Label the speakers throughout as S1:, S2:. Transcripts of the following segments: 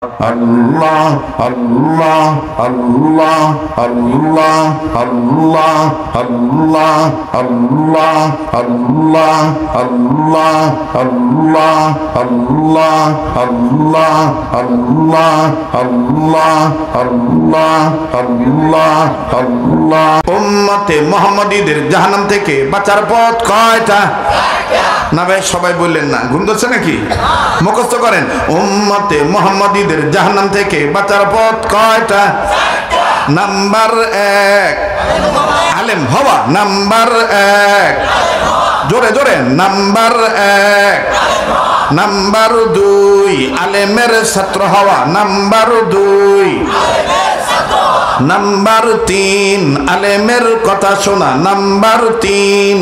S1: আল্লাহ আল্লাহ আল্লাহ আল্লাহ আল্লাহ আল্লাহ আল্লাহ আল্লাহ আল্লাহ আল্লাহ আল্লাহ আল্লাহ আল্লাহ আল্লাহ আল্লাহ আল্লাহ আল্লাহ। উম্মতে মুহাম্মাদীদের জাহান্নাম থেকে বাঁচার পথ কয়টা? না ভাই সবাই বললেন না, ঘুম ধরছে নাকি? মুখস্থ করেন। উম্মতে মুহাম্মাদীদের জাহান্নাম থেকে বাঁচার পথ কয়টা? নাম্বার 1 আলেম হওয়া, নাম্বার 1 জোরে জোরে, নাম্বার 1। নাম্বার 2 আলেমের ছাত্র হওয়া, নাম্বার 2। নাম্বার 3 আলেমের কথা শোনা, নাম্বার 3।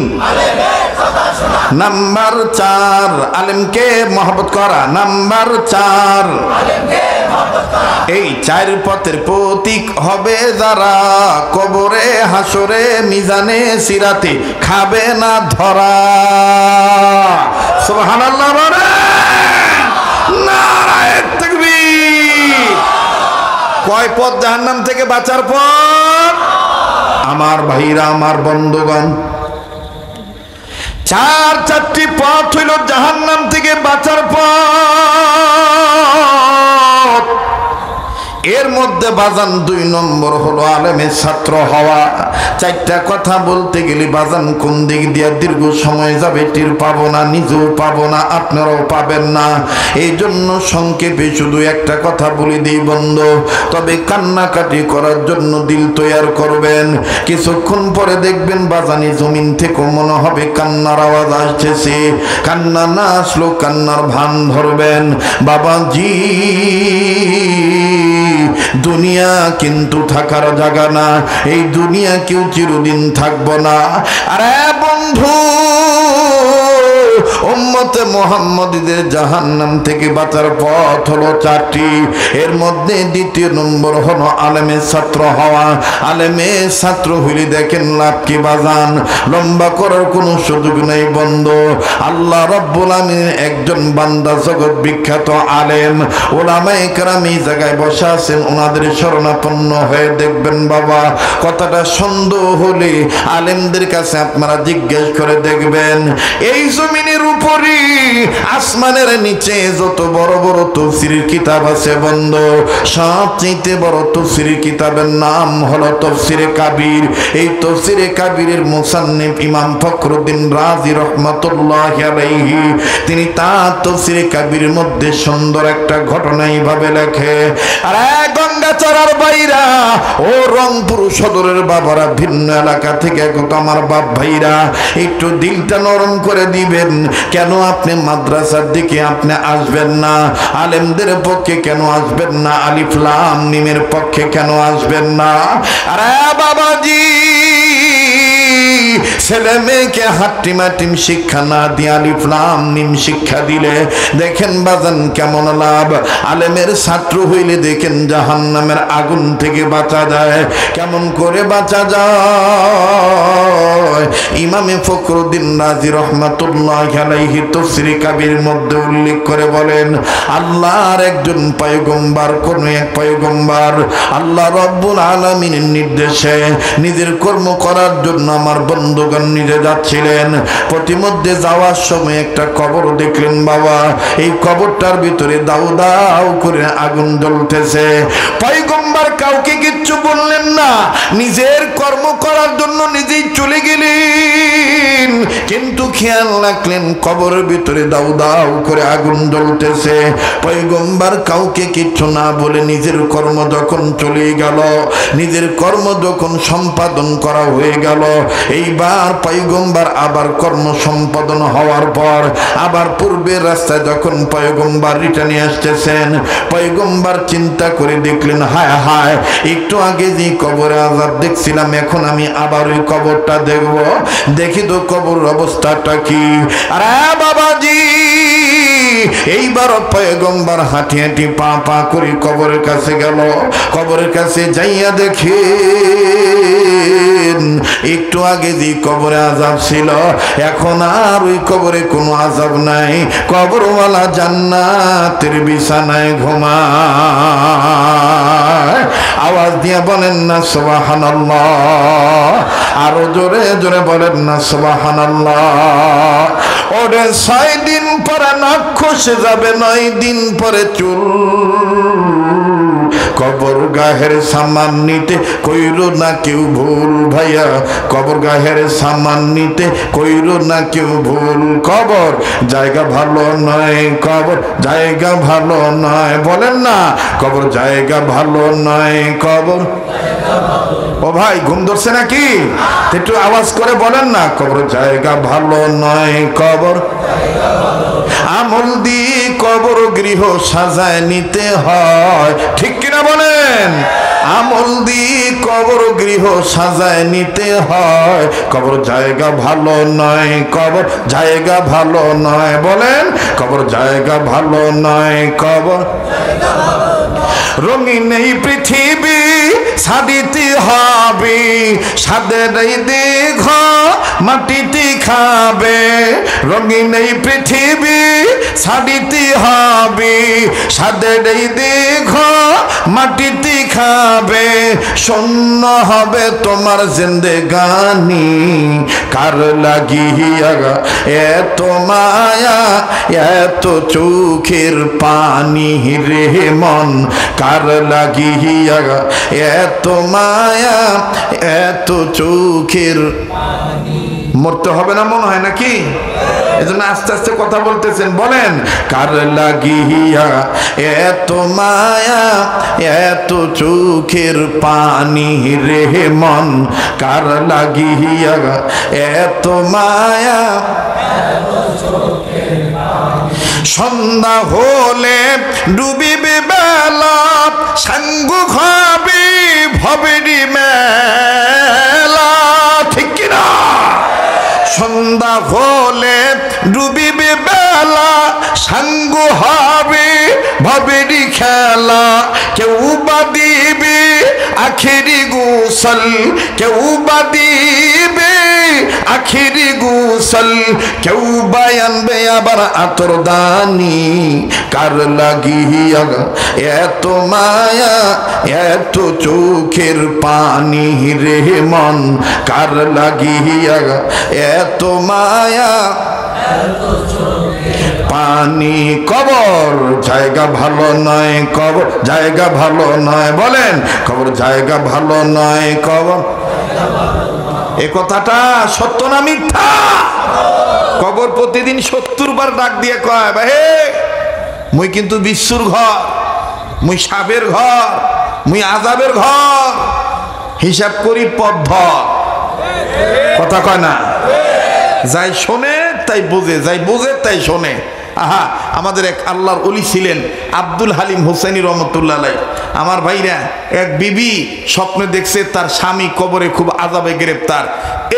S1: নাম্বার 4 আলেমকে মহব্বত করা, নাম্বার 4। এই 4 পথের প্রতীক হবে যারা, কবরে হাসরে মিজানে সিরাতে খাবে না ধরা। সুবহানাল্লাহ বলেন, নারায়ে তাকবীর। কয় পথ জাহান্নাম থেকে বাঁচার পথ? আমার ভাইরা, আমার বন্ধুগণ, 4টি পথ হইল জাহান্নাম থেকে বাঁচার পথ। এর মধ্যে বাজান 2 নম্বর হলো আলেমের ছাত্র হওয়া। 4টা কথা বলতে গেলে বাজান কোন দিক দিয়ে দীর্ঘ সময় যাবে টের পাবো না, নিজেও পাবো না, আপনারাও পাবেন না। এই জন্য সংক্ষেপে শুধু একটা কথা বলে দিই বন্ধু, তবে কান্নাকাটি করার জন্য দিল তৈয়ার করবেন। কিছুক্ষণ পরে দেখবেন বাজানি জমিন থেকে মনে হবে কান্নার আওয়াজ আসতেছে। কান্না না আসলো কান্নার ভান ধরবেন। বাবাজি, দুনিয়া কিন্তু থাকার জায়গা না, এই দুনিয়া কেউ চিরদিন থাকবো না। আরে বন্ধু, উম্মতে মুহাম্মাদীদের জাহান্নাম থেকে বাঁচার পথ হলো 4টি। এর মধ্যে 2 নম্বর হলো আলেমের ছাত্র হওয়া। আলেমের ছাত্র হইলে দেখেন লাভ কি বাজান, লম্বা করার কোনো সুযোগ নেই বন্ধু। আল্লাহ রাব্বুল আমিন একজন বান্দা জগৎ বিখ্যাত আলেম, উলামায়ে কেরাম এই জায়গায় বসে আছেন, ওনাদের শরণাপন্ন হয়ে দেখবেন বাবা, কথাটা সন্দেহ হলে আলেমদের কাছে আপনারা জিজ্ঞেস করে দেখবেন। এই জমিনের উপরে আসমানের নিচে যত বড় বড় তাফসীরের কিতাব আছে বন্ধু, সবচেয়ে বড় তাফসীরের কিতাবের নাম হলো তাফসীরে কাবীর। এই তাফসীরে কাবীরের মুসান্নিফ ইমাম ফখরুদ্দীন রাজি রাহমাতুল্লাহি আলাইহি, তিনি তার তাফসীরে কাবীরের মধ্যে সুন্দর একটা ঘটনা এইভাবে লেখে। আর গঙ্গাচড়ার বাইরা ও রংপুর সদরের বাবারা, ভিন্ন এলাকা থেকে কত আমার বাপ ভাইরা, একটু দিলটা নরম করে দিবেন। কেন আপনি মাদ্রাসার দিকে আপনি আসবেন না? আলেমদের পক্ষে কেন আসবেন না? আলিফ লাম মিমের পক্ষে কেন আসবেন না? আরে বাবাজি, ছেলে মেয়েকে হাট্টিম হাট্টিম শিক্ষা না দিয়ে আলিফ লাম মিম শিক্ষা দিলে দেখেন বাজান কেমন লাভ। আলেমের ছাত্র হইলে দেখেন জাহান্নামের আগুন থেকে বাঁচা যায়। কেমন করে বাঁচা যায়? ইমামে ফখরুদ্দীন রাজি রাহমাতুল্লাহি আলাইহি তাফসীরে কাবীর মধ্যে উল্লেখ করে বলেন, আল্লাহর একজন পয়গম্বর, কোন এক পয়গম্বর আল্লাহ রাব্বুল আলামিনের নির্দেশে নিজের কর্ম করার জন্য আমার বন্ধুগণ নিজে যাচ্ছিলেন। প্রতিমধ্যে যাওয়ার সময় একটা কবর দেখলেন বাবা। এই কবরটার ভিতরে দাউ দাউ করে আগুন জ্বলতেছে। পয়গম্বর কাউকে কিচ্ছু বললেন না, নিজের কর্ম করার জন্য নিজেই চলে গেলেন। কিন্তু খেয়াল রাখলেন কবরের ভিতরে দাউ দাউ করে আগুন জ্বলতেছে। পয়গম্বর কাউকে কিচ্ছু না বলে নিজের কর্ম যখন চলে গেল, নিজের কর্ম যখন সম্পাদন করা হয়ে গেল, এইবার পয়গম্বর আবার কর্ম সম্পাদন হওয়ার পর আবার পূর্বের রাস্তায় যখন পয়গম্বর রিটার্নে আসতেছেন, পয়গম্বর চিন্তা করে দেখলেন, হায় হায়, একটু আগে যে কবরে আযাব দেখছিলাম, এখন আমি আবার ওই কবরটা দেখব, দেখি তো কবর অবস্থাটা কি। আরে বাবাজি, এইবার পয়গম্বর হাঁটি হাঁটি পা পা করে কবরের কাছে গেল। কবরের কাছে যাইয়া দেখে একটু আগে যে কবরে আযাব ছিল এখন আর ওই কবরে কোনো আযাব নাই। কবরওয়ালা জান্নাতের বিছানায় ঘুমায়। আওয়াজ দিয়ে বলেন না সুবহানাল্লাহ, আরো জোরে জোরে বলেন না সুবহানাল্লাহ। ওরে 6 দিন পরে নখ খসে যাবে, 9 দিন পরে চুল। কবর গাহের সামান নিতে কইল না কেউ ভুল ভাইয়া, কবর গাহের সামান নিতে কইল না কেউ ভুল। কবর জায়গা ভালো নয়, কবর জায়গা ভালো নয়, বলেন না কবর জায়গা ভালো নয়, কবর। ও ভাই ঘুম ধরছে নাকি? একটু আওয়াজ করে বলেন না কবর জায়গা ভালো নয়, কবর। আমল দিয়ে কবর গৃহ সাজায় নিতে হয়, ঠিক কিনা বলেন? আমল দিয়ে কবর গৃহ সাজায় নিতে হয়। কবর জায়গা ভালো নয়, কবর জায়গা ভালো নয়, বলেন কবর জায়গা ভালো নয়, কবর। রঙিন এই পৃথিবী সাদিতে হবে, সাদের এই দেহ মাটিতে খাবে। রঙিন এই পৃথিবী সাদিতে হবে, সাদের এই দেহ মাটিতে খাবে। শূন্য হবে তোমার জিন্দেগানি, কার লাগিয়া এত মায়া এত চোখের পানি রে মন, কার লাগিয়া এত মায়া এত চোখের। মরতে হবে না মনে হয় নাকি? এজন্য আস্তে আস্তে কথা বলতেছেন, বলেন কার লাগিয়া এত মায়া এত চোখের পানি রে মন, কার লাগিয়া এত মায়া। সন্ধ্যা হলে ডুবিবে বেলা, সাঙ্গু খাবে ভবেরি মেলা, ঠিক কিনা? সন্ধ্যা হলে ডুবিবে বেলা, সাঙ্গু হবে ভবেরি খেলা। কেউ বা দিবে আখেরি গোসল, কেউ বা দিবে আখেরি গোসল, কেউ বা আনবে আবার আতরদানি। কার লাগিয়া এত মায়া এত চোখের পানি রে মন, কার লাগিয়া এত মায়া পানি। কবর জায়গা ভালো নয়, কবর জায়গা ভালো নয়, বলেন কবর জায়গা ভালো নয়, কবর। এ কথাটা সত্য না মিথ্যা? কবর প্রতিদিন 70 বার ডাক দিয়ে কয়, ভাই মুই কিন্তু বিশ্বর ঘর, মুই সাপের ঘর, মুই আযাবের ঘর, হিসাব করি পথ। কথা কয় না? যাই শোনে তাই বোঝে, যাই বোঝে তাই শোনে। আহা, আমাদের এক আল্লাহর ওলি ছিলেন আব্দুল হালিম হুসাইনি রহমতুল্লাহ আলাইহি। আমার ভাইরা, এক বিবি স্বপ্নে দেখছে তার স্বামী কবরে খুব আযাবে গ্রেফতার।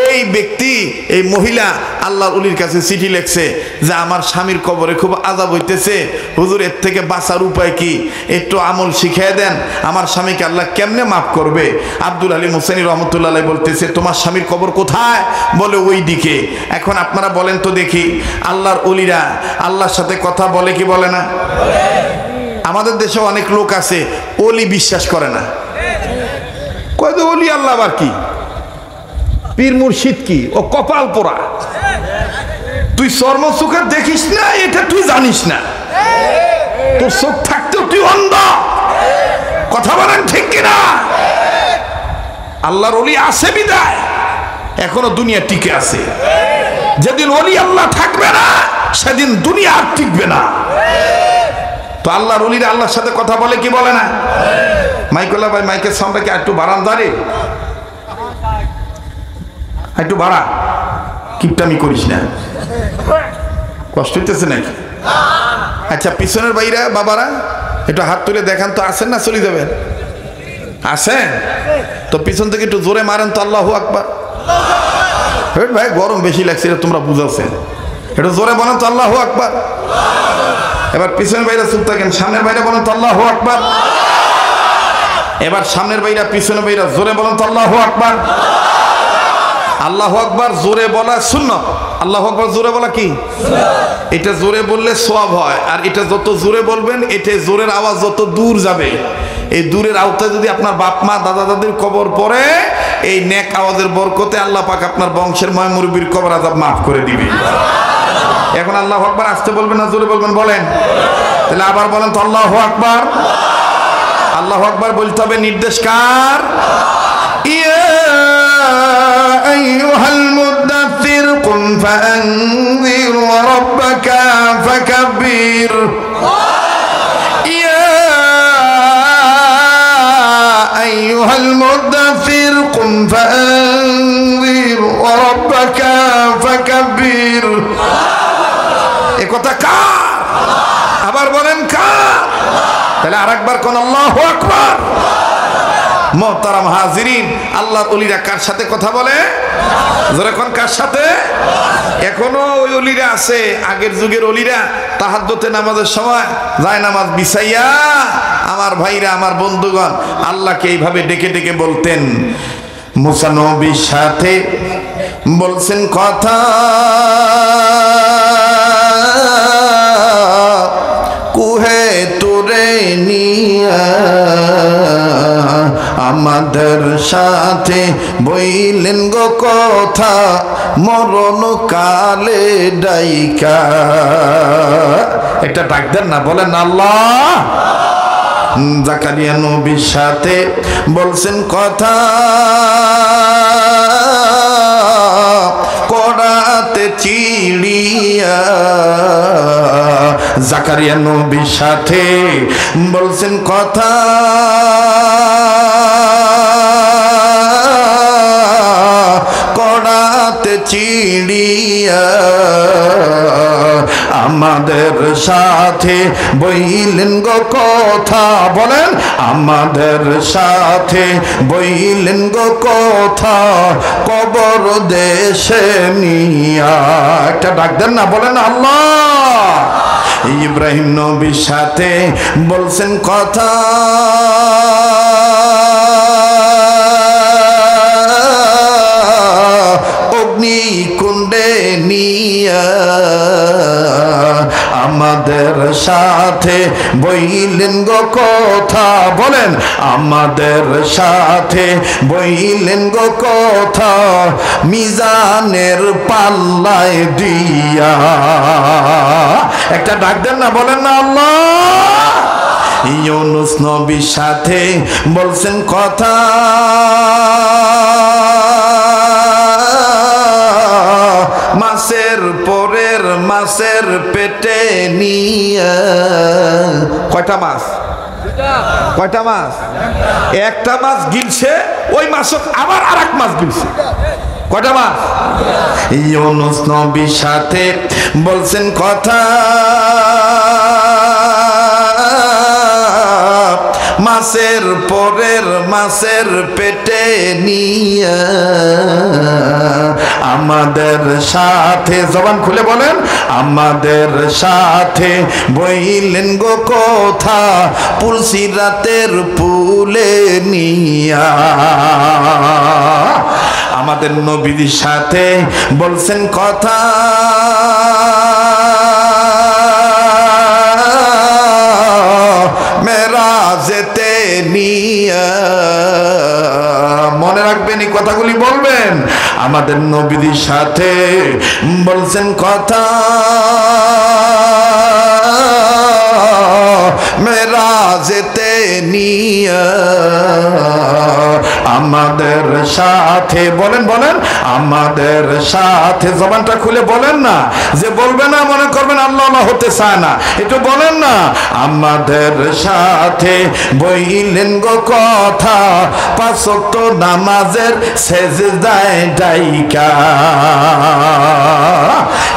S1: এই ব্যক্তি, এই মহিলা আল্লাহর ওলির কাছে চিঠি লিখছে যে আমার স্বামীর কবরে খুব আযাব হইতেছে, হুজুর এর থেকে বাঁচার উপায় কি? একটু আমল শিখিয়ে দেন, আমার স্বামীকে আল্লাহ কেমনে মাফ করবে? আব্দুল হালিম হুসাইনি রহমতুল্লাহ আলাইহি বলতেছে, তোমার স্বামীর কবর কোথায়? বলে ওই দিকে। এখন আপনারা বলেন তো দেখি, আল্লাহর ওলিরা আল্লাহর সাথে কথা বলে কি বলে না? আমাদের দেশে অনেক লোক আছে ওলি বিশ্বাস করে না, কয় যে ওলি আল্লাহ আবার কি, পীর মুর্শিদ কি, ও কপাল পোড়া। তুই চর্ম চোখে দেখিস না, এটা তুই জানিস না, তোর চোখ থাকতেও তুই অন্ধ। কথা বলেন ঠিক কিনা? আল্লাহর ওলি আছে বিদায় এখনো দুনিয়া টিকে আছে। যেদিন ওলি আল্লাহ থাকবে না সেদিন দুনিয়া আর টিকবে না। তো আল্লাহর ওলিরা আল্লাহর সাথে কথা বলে কি বলে না? মাইকুল্লাহ ভাই, মাইকের সাউন্ডটা কি একটু বাড়ান, দাঁড়ে একটু বাড়া, কিপটামি করিস না, কষ্ট হইতেছে নাকি? আচ্ছা, পিছনের ভাইরা বাবারা একটু হাত তুলে দেখান তো, আসেন না চলে যাবেন? আসেন তো, পিছন থেকে একটু জোরে মারেন তো আল্লাহু আকবার। ভাই গরম বেশি লাগছে, এটা তোমরা বুঝাচ্ছেন, একটু জোরে বলেন তো আল্লাহু আকবার। এবার পিছনের বাইরে চুপ থাকেন, সামনের বাইরে বলেন তো আল্লাহু আকবার। এবার সামনের বাইরা পিছনের বাইরা জোরে বলেন তো আল্লাহু আকবার। আল্লাহু আকবার জোরে বলা সুন্নাত। আল্লাহু আকবার জোরে বলা কি? এটা জোরে বললে সওয়াব হয়, আর এটা যত জোরে বলবেন এটা জোরের আওয়াজ যত দূর যাবে, এই দূরের আওতায় যদি আপনার বাপ মা দাদা দাদির কবর পড়ে, এই নেক আওয়াজের বরকতে আল্লাহ পাক আপনার বংশের ময় মুরব্বির কবর আযাব মাফ করে দিবে। এখন আল্লাহু আকবার আসতে বলবেন না জোরে বলবেন? বলেন। তাহলে আবার বলেন তো আল্লাহু আকবার। আল্লাহু আকবার বলতে হবে, নির্দেশ কার? ইয়া আইয়ুহাল মুদাথথির কুম ফাআনযির ওয়া রাব্বাকা ফাকাব্বির। ইয়া আইয়ুহাল মুদাথথির কুম ফাআনযির ওয়া রাব্বাকা ফাকাব্বির। এ কথা কার? আবার বলেন কার? তাহলে আরেকবার কোন আল্লাহু আকবার। মুহতারাম হাজিরিন, আল্লাহর ওলিরা কার সাথে কথা বলে? যারা কোন কার সাথে? এখনো ওই ওলিরা আছে, আগের যুগের ওলিরা তাহাজ্জুদের নামাজের সময় যায় নামাজ বিছাইয়া আমার ভাইরা আমার বন্ধুগণ আল্লাহকে এইভাবে ডেকে ডেকে বলতেন। মুসা নবীর সাথে বলছেন কথা, কুহে তুরে নিয়া আমাদের সাথে বইলেন গো কথা, মরণ কালে ডাইকা। একটা ডাক দেন না, বলেন আল্লাহ। জাকারিয়া নবীর সাথে বলছেন কথা, করাতে চিড়িয়া। জাকারিয়া নবীর সাথে বলছেন কথা, করাতে চিড়িয়া। আমাদের সাথে বইলেন গো কথা, বলেন আমাদের সাথে বইলেন গো কথা, কবর দেশে নিয়া। একটা ডাক দেন না, বলেন আল্লাহ। ইব্রাহিম নবীর সাথে বলছেন কথা, অগ্নি কুণ্ডে নিয়া। আমাদের সাথে বইলেন গো কথা, বলেন আমাদের সাথে বইলেন গো কথা, মিজানের পাল্লায় দিয়া। একটা ডাক দেন না, বলেন না আল্লাহ। ইউনুস নবীর সাথে বলছেন কথা, মাছের পরের মাছের পেটে নিয়ে। কয়টা মাছ? কয়টা মাছ? একটা মাছ গিলছে, ওই মাছ আবার আর এক মাছ গিলছে। কয়টা মাছ? ইউনুস নবীর সাথে বলছেন কথা, মাছের পরের মাছের পেটে নিয়ে। আমাদের সাথে, জবান খুলে বলেন, আমাদের সাথে বইলেন গো কথা, পুলসিরাতের পুলে নিয়া। আমাদের নবীর সাথে বলছেন কথা, মেরাজেতে নিয়া। মনে রাখবেন, এই কথাগুলি বলবেন। আমাদের নবীর সাথে বলছেন কথা, মেরাজেতে নিয়া। আমাদের সাথে বলেন, বলেন আমাদের সাথে। জবানটা খুলে বলেন না, যে বলবে না মনে করবেন আল্লাহ আল্লাহ হতে চায় না, একটু বলেন না। আমাদের সাথে বইলেন গো কথা, পাঁচ ওয়াক্ত নামাজের সেজদায় ডাইকা।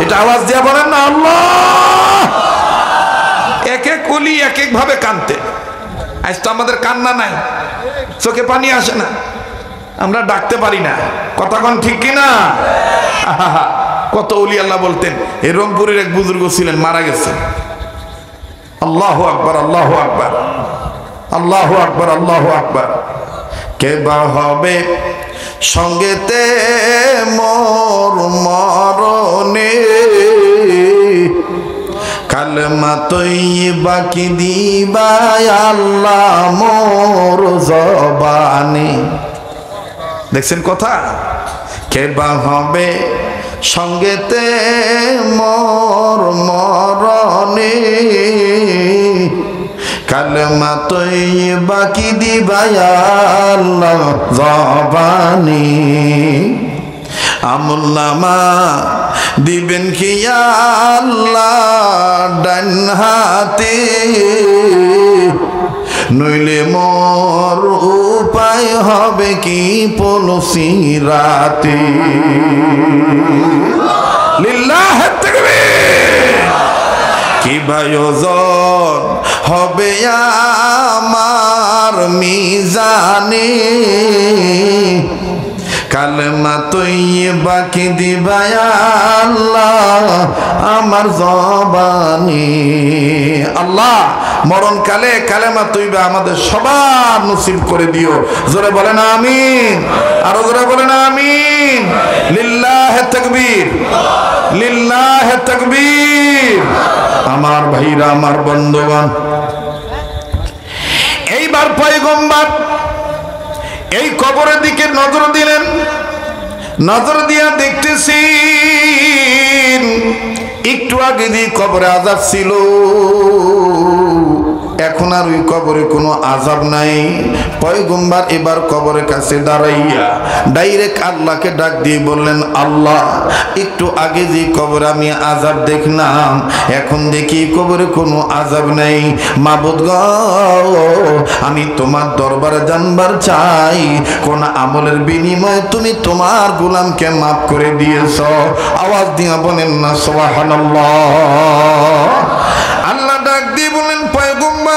S1: এটা আওয়াজ দিয়ে বলেন না আল্লাহ। এক এক ওলি এক এক ভাবে কাঁদতে। আজ তো আমাদের কান্না নাই, চোখে পানি আসে না, আমরা ডাকতে পারি না। কথা কোন ঠিক কিনা? কত ওলি আল্লাহ বলতেন। এই রংপুরের এক বুজুর্গ ছিলেন, মারা গেছে। আল্লাহু আকবার, আল্লাহু আকবার, আল্লাহু আকবার, আল্লাহু আকবার। কে বা হবে সঙ্গেতে মোর মরণে, কালেমা তৈবা কি দিবা আল্লাহ মোর জবানে। দেখছেন কথা? কে বা হবে সঙ্গেতে মোর মরণে, কালেমা তৈবা কি দিবা আল্লাহ জবানে। আমুল্লামা দিবেন কি আল্লাহ ডান হাতে, নইলে মোর উপায় হবে কি পলসি রাতে। লিল্লাহে তাকবীর। কি বায়োজন হবে আমার মিজানে, কালেমা তৈবা কি দিবা আল্লাহ আমার জবানে। আল্লাহ মরণকালে কালেমা তৈবা আমাদের সবার নসিব করে দিও। জোরে বলেন আমিন, আরো জোরে বলেন আমিন। লিল্লাহে তাকবীর, লিল্লাহে তাকবীর। আমার ভাইরা, আমার বন্ধুগণ, এইবার পয়গম্বর এই কবরের দিকে নজর দিলেন। নজর দিয়া দেখতেছি একটু আগে যে কবরে আযাব ছিল, এখন আর ওই কবরে কোনো আযাব নাই। পয়গম্বর এবার কবরের কাছে দাঁড়াইয়া ডাইরেক্ট আল্লাহকে ডাক দিয়ে বললেন, আল্লাহ একটু আগে যে কবরে আমি আযাব দেখলাম, এখন দেখি কবরে কোনো আযাব নাই। মাবুদ গো, আমি তোমার দরবারে জানবার চাই কোন আমলের বিনিময়ে তুমি তোমার গোলামকে মাফ করে দিয়েছ। আওয়াজ দিয়া বলেন না সুবহানাল্লাহ। আল্লাহ ডাক দিয়ে বলেন, পয়গম্বর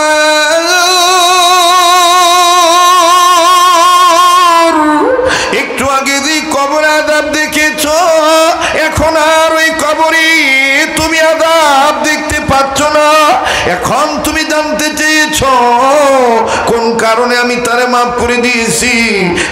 S1: একটু আগে যে কবরে আযাব দেখেছ, এখন আর ওই কবরে তুমি আযাব দেখতে পাচ্ছ না। এখন তুমি জানতে চেয়েছ কোন কারণে আমি তারে মাফ করে দিয়েছি।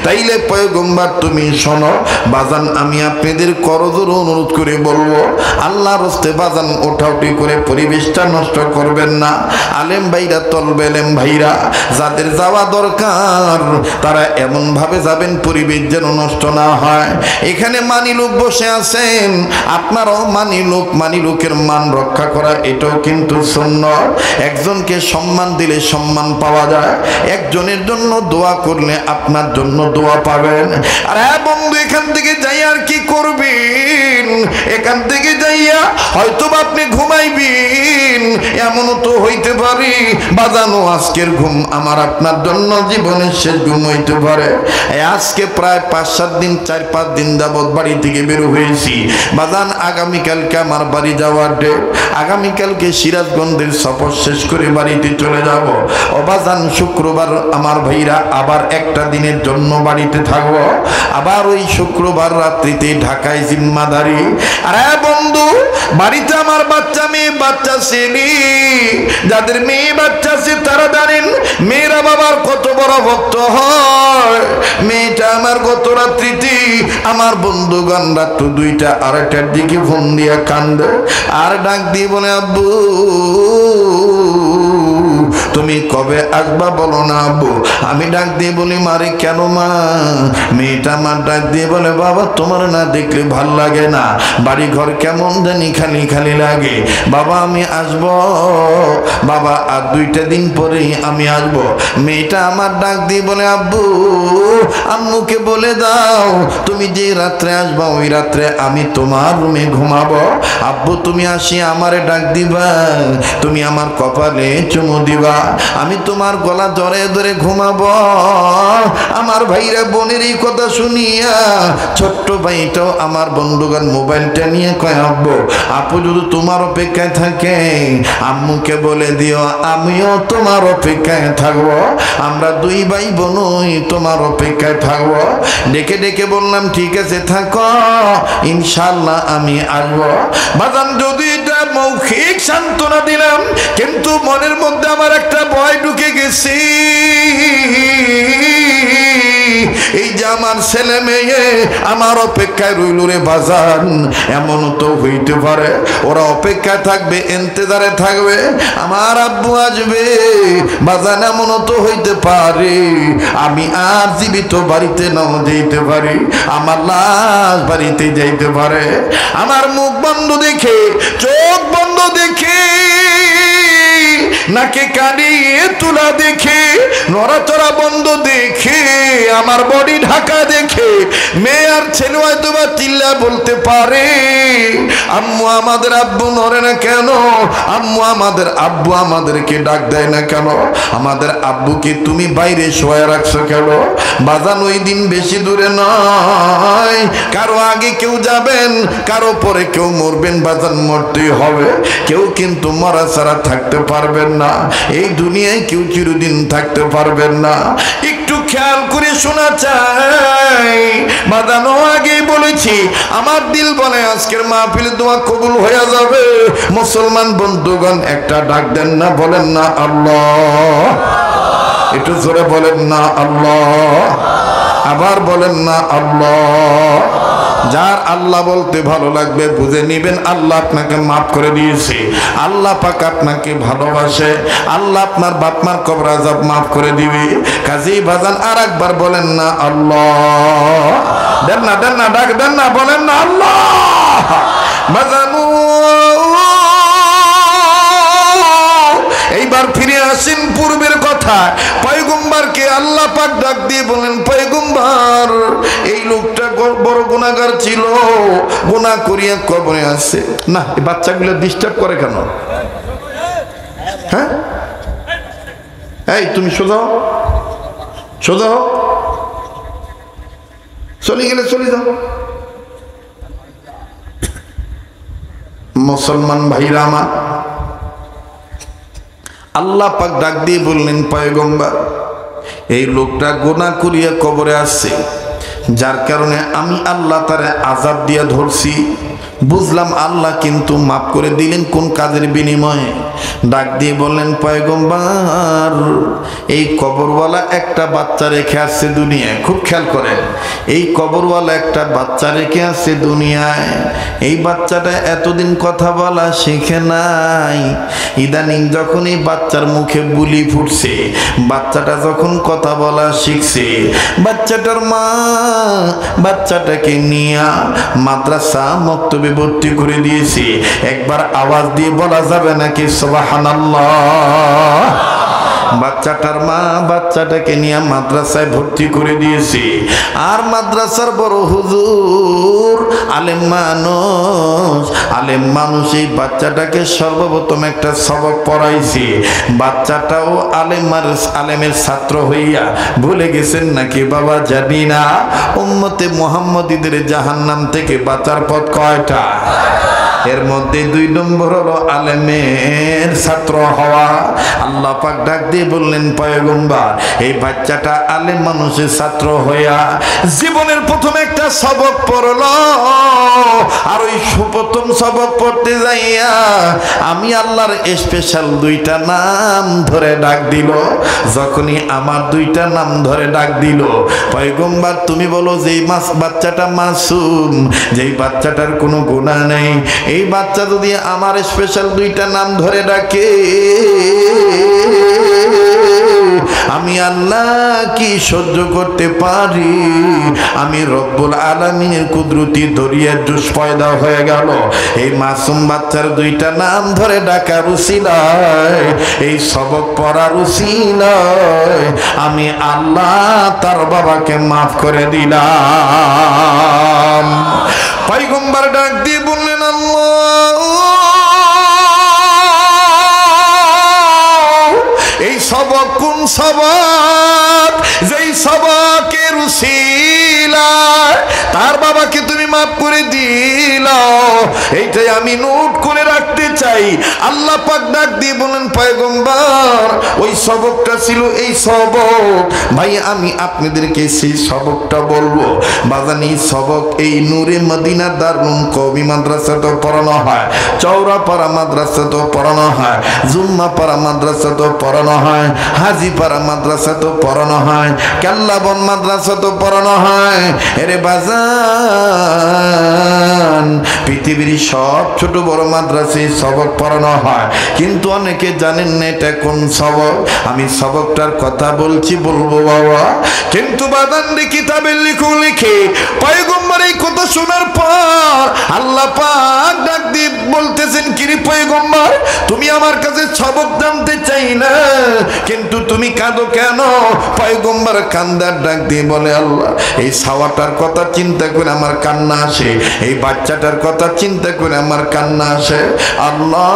S1: তাইলে পয়গম্বর তুমি শোনো বাজান, আমি আপনাদের করজোর অনুরোধ করে বলবো, আল্লাহর হস্তে বাজান ওঠাউটি করে পরিবেশটা নষ্ট করবেন না। আলেম ভাইরা, তলবে আলেম ভাইরা, যাদের যাওয়া দরকার তারা এমন ভাবে যাবেন পরিবেশ যেন নষ্ট না হয়। এখানে মানি লোক বসে আছেন, আপনারাও মানি লোকের মান রক্ষা করা এটাও কিন্তু সুন্নাত। একজনকে সম্মান দিলে সম্মান পাওয়া যায়, একজনের জন্য দোয়া করলে আপনার জন্য দোয়া পাবেন। আর হ্যাঁ বন্ধু, এখান থেকে যাই আর কি করবেন? এখান থেকে যাইয়া হয়তো আপনি ঘুমাইবেন, এমনও তো হইতে পারে বাজানো আজকের ঘুম আমার আপনার জন্য জীবনের শেষ ঘুম হইতে পারে। আজকে প্রায় 5-7 দিন, 4-5 দিন যাবৎ বাড়ি থেকে বের হয়েছি বাজান। আগামীকালকে আমার বাড়ি যাওয়ার ডেট। আগামীকালকে সিরাজগঞ্জের সফর শেষ করে বাড়িতে চলে যাব। ও বাজান, শুক্রবার আমার ভাইরা আবার একটা দিনের জন্য বাড়িতে থাকবো। আবার ওই শুক্রবার রাত্রিতে ঢাকায় জিম্মাদারি। আর হ্যাঁ বন্ধু, বাড়িতে আমার বাচ্চা মেয়ে, বাচ্চা ছেলে, যাদের মেয়ে বাচ্চা আছে তারা জানেন মেয়েরা বাবার কত বড় ভক্ত হয়। মেয়েটা আমার গত রাত্রিতে আমার বন্ধুগণ রাত 2টা 2:30টার দিকে ফোন দিয়া কান্দে আর ডাক দিয়ে বলে, আব্বু তুমি কবে আসবা বলো না আব্বু। আমি ডাক দিয়ে বলি, মারে কেন মা? মেয়েটা আমার ডাক দিয়ে বলে, বাবা তোমার না দেখলে ভাল লাগে না, বাড়ি ঘর কেমন জানি খালি খালি লাগে। বাবা আমি আসব বাবা, আর 2টা দিন পরেই আমি আসব। মেয়েটা আমার ডাক দিয়ে বলে, আব্বু আম্মুকে বলে দাও তুমি যে রাত্রে আসবা ওই রাত্রে আমি তোমার রুমে ঘুমাবো। আব্বু তুমি আসি আমারে ডাক দিবা, তুমি আমার কপালে চুমু দিবা, আমি তোমার গলা ধরে ধরে ঘুমাবো। আমার ভাইরা বোনের এই কথা শুনিয়া ছোট্ট ভাইটাও আমার বন্ধুগণ মোবাইলটা নিয়ে কয়, আব্বু আপু যদি তোমার অপেক্ষায় থাকে আম্মুকে বলে দিও আমিও তোমার অপেক্ষায় থাকবো, আমরা 2 ভাই বোনই তোমার অপেক্ষায় থাকবো। ডেকে ডেকে বললাম ঠিক আছে থাকো, ইনশাল্লাহ আমি আসবো। বাজান যদি এটা মৌখিক সান্ত্বনা দিলাম, কিন্তু মনের মধ্যে আমার একটা ভয় ঢুকে গেছে। এই যে আমার ছেলে মেয়ে আমার অপেক্ষায় রইল রে বাজান, এমন তো হইতে পারে ওরা অপেক্ষায় থাকবে, ইন্তজারে থাকবে, আমার আব্বু আসবে বাজান, এমনও তো হইতে পারে আমি আর জীবিত বাড়িতে নাও যেতে পারি, আমার লাশ বাড়িতে যাইতে পারে। আমার মুখ বন্ধ দেখে, চোখ বন্ধ দেখে, নাকে কানিয়ে তুলা দেখে, নড়াচড়া বন্ধ দেখে, আমার বডি ঢাকা দেখে মেয়ে আর ছেলে হয়তো বা চিল্লা বলতে পারে, আম্মু আমাদের আব্বু নড়ে না কেন, আম্মু আমাদের আব্বু আমাদেরকে ডাক দেয় না কেন, আমাদের আব্বুকে তুমি বাইরে শোয়া রাখছো কেন? বাজান ওই দিন বেশি দূরে নয়, কারো আগে কেউ যাবেন, কারো পরে কেউ মরবেন, বাজান মরতেই হবে, কেউ কিন্তু মরা ছাড়া থাকতে পারবেন না, এই দুনিয়ায় কেউ চিরদিন থাকতে পারবেন না। একটু খেয়াল করে শোনা চাই, বাজানো আগে বলেছি, আমার দিল বলে আজকের মাহফিল দোয়া কবুল হয়ে যাবে। মুসলমান বন্ধুগণ একটা ডাক দেন না, বলেন না আল্লাহ, একটু জোরে বলেন না আল্লাহ, আবার বলেন না আল্লাহ। যার আল্লাহ বলতে ভালো লাগবে বুঝে নিবেন আল্লাহ আপনাকে মাফ করে দিয়েছে, আল্লাহ পাক আপনাকে ভালোবাসে, আল্লাহ আপনার বাপ মার কবর আযাব মাফ করে দিবে। কাজী বাজান আর একবার বলেন না আল্লাহ, দেন না দেন না ডাক দেন না, বলেন না আল্লাহ। বাজানু এইবার ফিরে আসেন পূর্বের কথা। পয়গম্বরকে আল্লাহ পাক ডাক দিয়ে বলেন, পয়গম্বর এই লোকটা বড় গুনাহগার ছিল, গুনাহ করিয়া কবরে আছে। না, এই বাচ্চাগুলো ডিস্টার্ব করে কেন? হ্যাঁ, এই তুমি সোজা সোজা চলে গেলে চলে যাও। মুসলমান ভাইরা আমার, আল্লাহ পাক ডাক দিয়ে বললেন, পয়গম্বর এই লোকটা গুনাহ করিয়া কবরে আসছে, যার কারণে আমি আল্লাহ তারে আযাব দিয়া ধরছি। বুঝলাম আল্লাহ কিন্তু মাফ করে দিলেন কোন কাজের বিনিময়ে? ডাক দিয়ে বললেন, পয়গম্বর এই কবরওয়ালা একটা বাচ্চা রেখে আসছে দুনিয়ায়। খুব খেয়াল করেন, এই কবরওয়ালা একটা বাচ্চা রেখে আসছে দুনিয়ায়। এই বাচ্চাটা এতদিন কথা বলা শিখে নাই, ইদানিং যখন এই বাচ্চার মুখে বুলি ফুটছে, বাচ্চাটা যখন কথা বলা শিখছে, বাচ্চাটার মা বাচ্চাটাকে নিয়ে মাদ্রাসা মক্তবে ভর্তি করে দিয়েছি। একবার আওয়াজ দিয়ে বলা যাবে নাকি সুবহানাল্লাহ? বাচ্চাটার মা বাচ্চাটাকে নিয়ে মাদ্রাসায় ভর্তি করে দিয়েছি। আর মাদ্রাসার বড় হুজুর আলেম মানুষ এই বাচ্চাটাকে সর্বপ্রথম একটা সবক পড়াইছি। বাচ্চাটাও আলেমের ছাত্র হইয়া ভুলে গেছেন নাকি বাবা জানি না। উম্মতে মুহাম্মদীদের জাহান্নাম থেকে বাঁচার পথ কয়টা? এর মধ্যে 2 নম্বর হলো আলেমের ছাত্র হওয়া। আল্লাহ পাক ডাক দিয়ে বললেন, পয়গম্বর এই বাচ্চাটা আলেম মানুষের ছাত্র হইয়া জীবনের প্রথম একটা সবক পড়লো, আর ওই প্রথম সবক পড়তে যাইয়া আমি আল্লাহর স্পেশাল 2টা নাম ধরে ডাক দিল। যখনই আমার 2টা নাম ধরে ডাক দিল, পয়গম্বর তুমি বলো যে বাচ্চাটা মাসুম, যেই বাচ্চাটার কোনো গুনাহ নেই, এই বাচ্চা যদি আমার স্পেশাল 2টা নাম ধরে ডাকে, আমি আল্লাহ কি সহ্য করতে পারি? আমি রব্বুল আলামিনের কুদরতি দরিয়ার জোশ পয়দা হয়ে গেল এই মাসুম বাচ্চার 2টা নাম ধরে ডাকার উসিলায়, এই সবক পড়ার উসিলায় আমি আল্লাহ তার বাবাকে মাফ করে দিলাম। পয়গম্বর ডাক দিয়ে বললেন, আল্লাহ এই সবক কোন সবক? যেই সবকের উসিলায় তার বাবাকে তুমি মাফ করে দিল। এইটাই আমি নোট করে রাখতে চাই। আল্লাহ পাক ডাক দিয়ে বলেন, পয়গম্বর ওই সবকটা ছিল এই সবক। ভাই আমি আপনাদেরকে সেই সবকটা বলবো। বাজানি সবক এই নূরে মদিনা দারুল কওমি মাদ্রাসাতেও পড়ানো হয়, চৌরাপাড়া মাদ্রাসাতেও পড়ানো হয়, জুম্মাপাড়া মাদ্রাসাতেও পড়ানো হয়, হাজিপাড়া মাদ্রাসাতেও পড়ানো হয়, কেল্লাবন মাদ্রাসাতেও পড়ানো হয়। এরে বাজান পৃথিবীর সব ছোট বড় মাদ্রাসায় সবক পড়ানো হয়, কিন্তু অনেকে জানেন না এটা কোন সবক। আমি সবকটার কথা বলছি, বলবো বাবা। কিন্তু বাদান কিতাবের লিখে পয়গম্বর এই কথা শোনার পর আল্লাহ পাক ডাক দিয়ে বলতেছেন, কিরে পয়গম্বর তুমি আমার কাছে সবক জানতে চাই না, কিন্তু তুমি কাঁদো কেন? পয়গম্বর কান্দার ডাক দিয়ে বলে, আল্লাহ এই ছাওয়াটার কথা চিন্তা করে আমার কান্না আসে, এই বাচ্চাটার কথা চিন্তা করে আমার কান্না আসে। আল্লাহ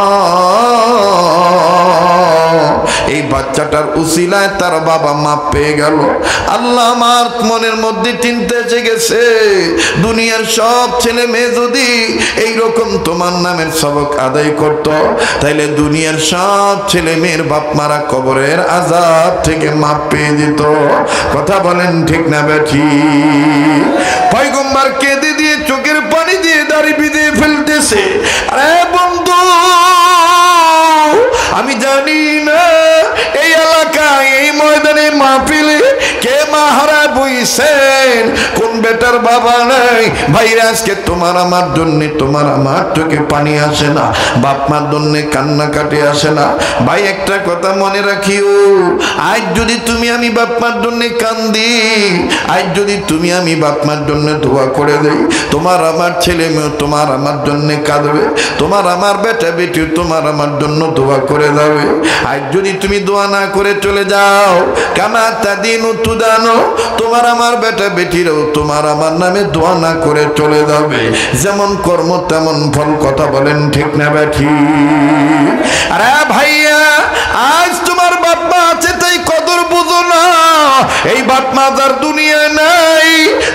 S1: এই বাচ্চাটার উসিলায় তার বাবা মাপ পেয়ে গেল। আল্লাহ আমার মনের মধ্যে চিন্তা এসে গেছে, দুনিয়ার সব ছেলে মেয়ে যদি এইরকম তোমার নামের সবক আদায় করত, তাইলে দুনিয়ার সব ছেলে মেয়ের বাপ মারা কবরের আযাব থেকে মাপ পেয়ে যেত। কথা বলেন ঠিক না বেঠি? পয়গম্বর কেঁদে দিয়ে চোখের পানি দিয়ে দাড়ি বিঁধে ফেলতেছে। আরে বন্ধু আমি জানি না এই এলাকায় এই ময়দানে মাহফিলে কে মাহারা বইছেন, কোন বেটার বাবা নাই। ভাইরা আজকে তোমার আমার জন্য, তোমার আমার চোখে পানি আসে না, বাপ মার জন্য কান্নাকাটি আসে না। ভাই একটা কথা মনে রাখিও, আজ যদি তুমি আমি বাপ মার জন্য কান্দি, আজ যদি তুমি আমি বাপ মার জন্য দোয়া করে দেই, তোমার আমার ছেলে মেয়ে তোমার আমার জন্য কাঁদবে, তোমার আমার বেটা বেটি তোমার আমার জন্য দোয়া করে যাবে। আজ যদি তুমি দোয়া না করে চলে যাও, কামা তাদিনু তুদানো, তোমার আমার বেটা বেটিরাও তোমার আমার নামে দোয়া না করে চলে যাবে। যেমন কর্ম তেমন ফল। কথা বলেন ঠিক না বেঠি? আরে ভাইয়া আজ তোমার বাপ মা আছে তাই কদর বুঝো না। এই বাপ মা যার দুনিয়ায় নাই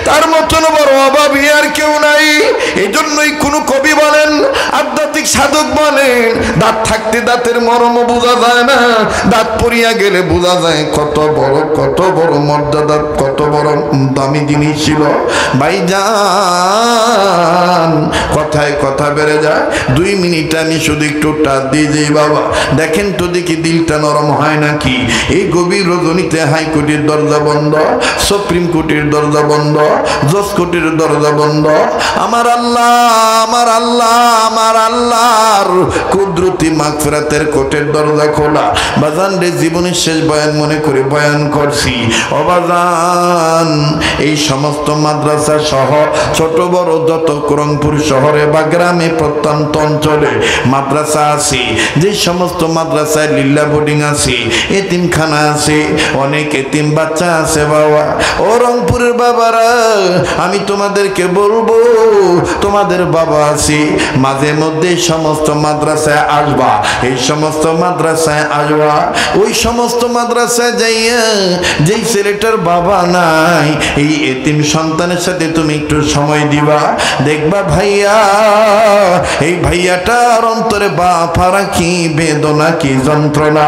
S1: তার মতন বড় অভাবী আর কেউ নাই। এই জন্যই কোন কবি বলেন, আধ্যাত্মিক সাধক বলেন, দাঁত থাকতে দাঁতের মর্ম বোঝা যায় না, দাঁত পড়িয়া গেলে বোঝা যায় কত বড় মর্যাদা, কত বড় দামি জিনিস ছিল। ভাইজান কথায় কথা বেড়ে যায়। 2 মিনিট আমি শুধু একটু টাচ দিয়ে যাই বাবা, দেখেন তো দেখি দিলটা নরম হয় নাকি। এই গভীর রজনীতে হাইকোর্টের দরজা বন্ধ, সুপ্রিম কোর্টের দরজা বন্ধ, জজ কোর্টের দরজা বন্ধ। আমার আল্লাহ আমার আল্লাহ আমার আল্লাহর কুদরতি মাগফিরাতের কোর্টের দরজা খোলা। বাজান রে জীবনের শেষ বয়ান মনে করে বয়ান করছি। ও বাজান এই সমস্ত মাদ্রাসা সহ ছোট বড় যত রংপুর শহরে বা গ্রামে প্রত্যন্ত অঞ্চলে মাদ্রাসা আছে, যে সমস্ত মাদ্রাসায় লিল্লা বোর্ডিং আছে, এতিমখানা আছে, অনেক এতিম বাচ্চা আছে বাবা। ও রংপুরের বাবারা আমি তোমাদেরকে বলবো, তোমাদের বাবা আছে, মাঝে মধ্যে সমস্ত মাদ্রাসায় আসবা, এই সমস্ত মাদ্রাসায় আসবা, ওই সমস্ত মাদ্রাসায় যাইয়া যেই ছেলেটার বাবা নাই এই এতিম সন্তানের সাথে তুমি একটু সময় দিবা, দেখবা ভাইয়া এই ভাইয়াটার অন্তরে বাপারা কি বেদনা কি যন্ত্রণা।